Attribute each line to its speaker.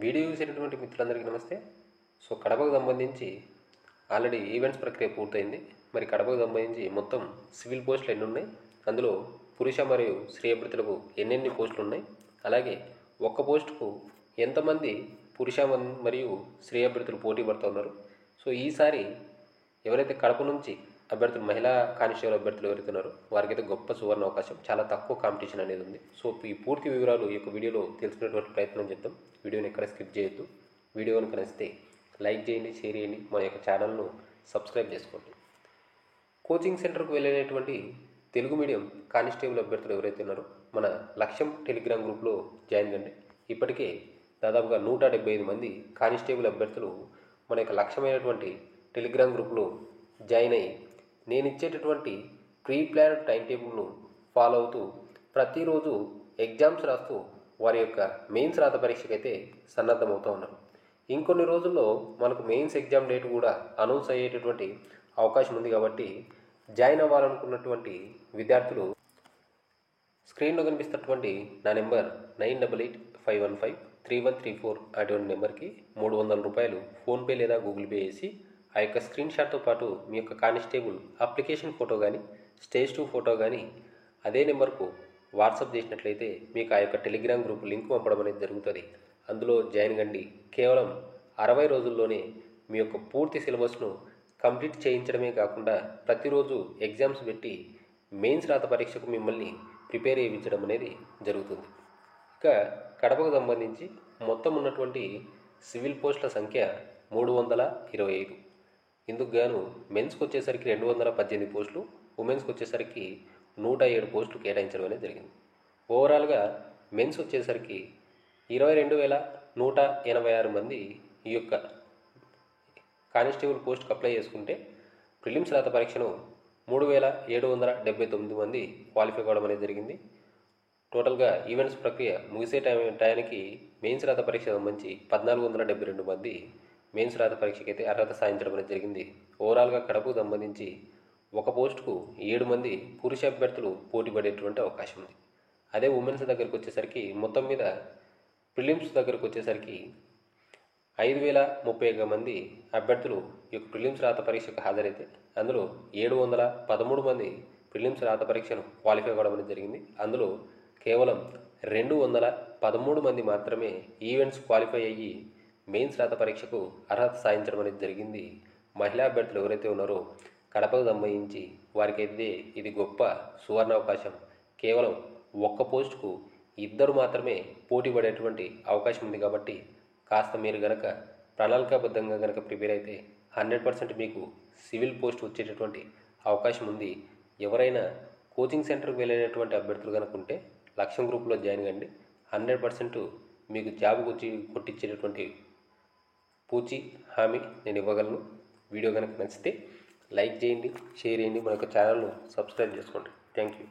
Speaker 1: Video చూసేటటువంటి మిత్రులందరికీ నమస్తే. సో కడపకు సంబంధించి ఆల్రెడీ ఈవెంట్స్ ప్రక్రియ పూర్తయింది. మరి కడపకు సంబంధించి మొత్తం సివిల్ పోస్టులు ఎన్ని ఉన్నాయి, అందులో పురుష మరియు స్త్రీ అభ్యర్థులకు ఎన్నెన్ని పోస్టులు ఉన్నాయి, అలాగే ఒక్క పోస్టుకు ఎంతమంది పురుష మరియు స్త్రీ అభ్యర్థులు పోటీ పడుతున్నారు. సో ఈసారి ఎవరైతే కడప నుంచి అభ్యర్థులు మహిళా కానిస్టేబుల్ అభ్యర్థులు ఎవరైతే ఉన్నారో వారికైతే గొప్ప సువర్ణ అవకాశం, చాలా తక్కువ కాంపిటీషన్ అనేది ఉంది. సో ఈ పూర్తి వివరాలు ఈ యొక్క వీడియోలో తెలుసుకునేటువంటి ప్రయత్నం చేద్దాం. వీడియోని ఎక్కడ స్కిప్ చేయొద్దు. వీడియో కనుక నచ్చితే లైక్ చేయండి, షేర్ చేయండి, మన యొక్క ఛానల్ను సబ్స్క్రైబ్ చేసుకోండి. కోచింగ్ సెంటర్కు వెళ్ళేటువంటి తెలుగు మీడియం కానిస్టేబుల్ అభ్యర్థులు ఎవరైతే ఉన్నారో మన లక్ష్యం టెలిగ్రామ్ గ్రూప్లో జాయిన్ కండి. ఇప్పటికే దాదాపుగా 175 మంది కానిస్టేబుల్ అభ్యర్థులు మన యొక్క లక్ష్యమైనటువంటి టెలిగ్రామ్ గ్రూప్లో జాయిన్ అయ్యి నేను ఇచ్చేటటువంటి ప్రీ ప్లాన్ టైం టేబుల్ను ఫాలో అవుతూ ప్రతిరోజు ఎగ్జామ్స్ రాస్తూ వారి యొక్క మెయిన్స్ రాత పరీక్షకైతే సన్నద్ధమవుతూ ఉన్నారు. ఇంకొన్ని రోజుల్లో మనకు మెయిన్స్ ఎగ్జామ్ డేట్ కూడా అనౌన్స్ అయ్యేటటువంటి అవకాశం ఉంది. కాబట్టి జాయిన్ అవ్వాలనుకున్నటువంటి విద్యార్థులు స్క్రీన్లో కనిపిస్తున్నటువంటి నా నెంబర్ 9885153134 అటువంటి నెంబర్కి 300 రూపాయలు ఫోన్పే లేదా గూగుల్ పే చేసి ఆ యొక్క స్క్రీన్ షాట్తో పాటు మీ యొక్క కానిస్టేబుల్ అప్లికేషన్ ఫోటో కానీ స్టేజ్ 2 ఫోటో కానీ అదే నెంబర్కు వాట్సాప్ చేసినట్లయితే మీకు ఆ యొక్క టెలిగ్రామ్ గ్రూప్ లింక్ పంపడం అనేది జరుగుతుంది. అందులో జాయిన్ కండి. కేవలం 60 రోజుల్లోనే మీ యొక్క పూర్తి సిలబస్ను కంప్లీట్ చేయించడమే కాకుండా ప్రతిరోజు ఎగ్జామ్స్ పెట్టి మెయిన్స్ రాత పరీక్షకు మిమ్మల్ని ప్రిపేర్ చేయించడం అనేది జరుగుతుంది. ఇక కడపకు సంబంధించి మొత్తం ఉన్నటువంటి సివిల్ పోస్టుల సంఖ్య 325. ఇందుకు గాను మెన్స్కి వచ్చేసరికి 218 పోస్టులు, ఉమెన్స్కి వచ్చేసరికి 107 పోస్టులు కేటాయించడం అనేది జరిగింది. ఓవరాల్గా మెన్స్ వచ్చేసరికి 22,186 మంది ఈ యొక్క కానిస్టేబుల్ పోస్ట్కి అప్లై చేసుకుంటే ప్రిలిమ్స్ రాత పరీక్షను 3,779 మంది క్వాలిఫై కావడం అనేది జరిగింది. టోటల్గా ఈవెంట్స్ ప్రక్రియ ముగిసే టయానికి మెయిన్స్ రాత పరీక్ష సంబంధించి 1,472 మంది మెయిన్స్ రాత పరీక్షకి అయితే అర్హత సాధించడం అనేది జరిగింది. ఓవరాల్గా కడపకు సంబంధించి ఒక పోస్టుకు 7 మంది పురుష అభ్యర్థులు పోటీ పడేటువంటి అవకాశం ఉంది. అదే ఉమెన్స్ దగ్గరకు వచ్చేసరికి మొత్తం మీద ప్రిలిమ్స్ దగ్గరకు వచ్చేసరికి 5,031 మంది అభ్యర్థులు ఈ యొక్క ప్రిలిమ్స్ రాత పరీక్షకు హాజరైతే అందులో 713 మంది ప్రిలిమ్స్ రాత పరీక్షను క్వాలిఫై అవ్వడం అనేది జరిగింది. అందులో కేవలం 213 మంది మాత్రమే ఈవెంట్స్ క్వాలిఫై అయ్యి మెయిన్స్ రాత పరీక్షకు అర్హత సాధించడం అనేది జరిగింది. మహిళా అభ్యర్థులు ఎవరైతే ఉన్నారో కడపకు సంబంధించి వారికైతే ఇది గొప్ప సువర్ణ అవకాశం. కేవలం ఒక్క పోస్టుకు 2 మాత్రమే పోటీ పడేటువంటి అవకాశం ఉంది. కాబట్టి కాస్త మీరు కనుక ప్రణాళికాబద్ధంగా కనుక ప్రిపేర్ అయితే 100% మీకు సివిల్ పోస్ట్ వచ్చేటటువంటి అవకాశం ఉంది. ఎవరైనా కోచింగ్ సెంటర్కి వెళ్ళేటటువంటి అభ్యర్థులు కనుక ఉంటే లక్ష్యం గ్రూప్లో జాయిన్ కండి. 100% మీకు జాబ్ కొట్టించేటటువంటి పూచి హామీ నేను ఇవ్వగలను. వీడియో కనుక నచ్చితే లైక్ చేయండి, షేర్ చేయండి, మన యొక్క ఛానల్ను సబ్స్క్రైబ్ చేసుకోండి. Thank you.